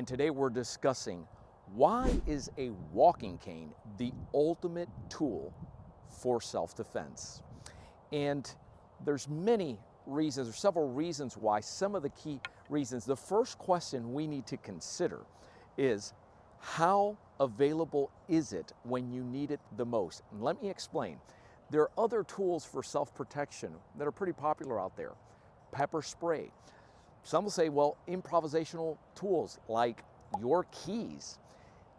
today we're discussing why is a walking cane the ultimate tool for self-defense? And there's many reasons, or several reasons why. Some of the key reasons. The first question we need to consider is, how available is it when you need it the most? And let me explain. There are other tools for self-protection that are pretty popular out there. Pepper spray. Some will say, well, improvisational tools like your keys.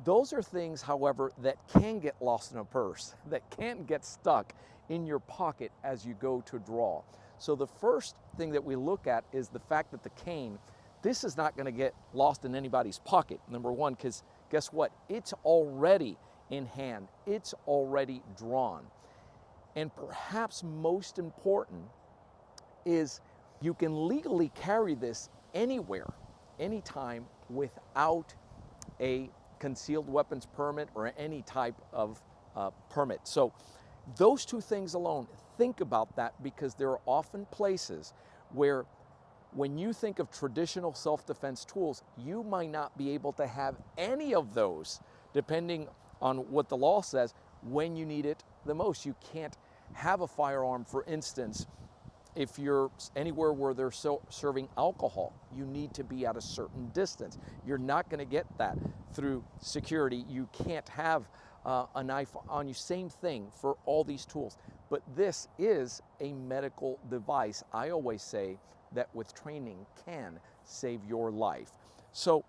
Those are things, however, that can get lost in a purse, that can get stuck in your pocket as you go to draw. So the first thing that we look at is the fact that the cane, this is not going to get lost in anybody's pocket, number one, because guess what? It's already in hand. It's already drawn. And perhaps most important is you can legally carry this anywhere, anytime, without a concealed weapons permit or any type of permit. So those two things alone, think about that, because there are often places where when you think of traditional self-defense tools, you might not be able to have any of those, depending on what the law says, when you need it the most. You can't have a firearm, for instance, if you're anywhere where they're serving alcohol. You need to be at a certain distance. You're not going to get that through security. You can't have a knife on you. Same thing for all these tools. But this is a medical device. I always say that with training can save your life. So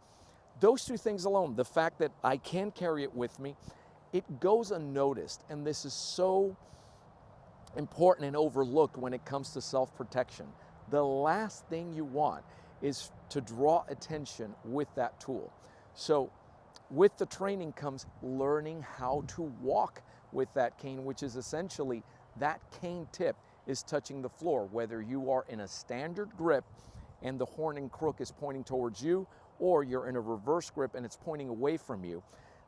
those two things alone, the fact that I can carry it with me, it goes unnoticed. And this is so important and overlooked when it comes to self-protection. The last thing you want is to draw attention with that tool. So with the training comes learning how to walk with that cane, which is essentially that cane tip is touching the floor, whether you are in a standard grip and the horn and crook is pointing towards you, or you're in a reverse grip and it's pointing away from you.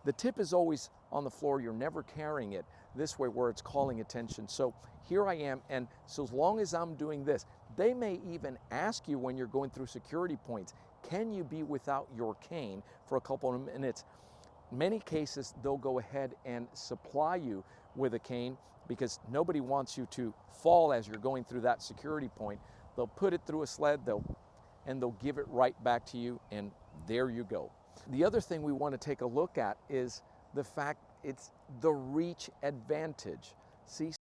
The tip is always on the floor. You're never carrying it this way where it's calling attention. So here I am, and so as long as I'm doing this, they may even ask you when you're going through security points, can you be without your cane for a couple of minutes? In many cases, they'll go ahead and supply you with a cane because nobody wants you to fall as you're going through that security point. They'll put it through a sled, and they'll give it right back to you, and there you go. The other thing we want to take a look at is the fact it's the reach advantage. See,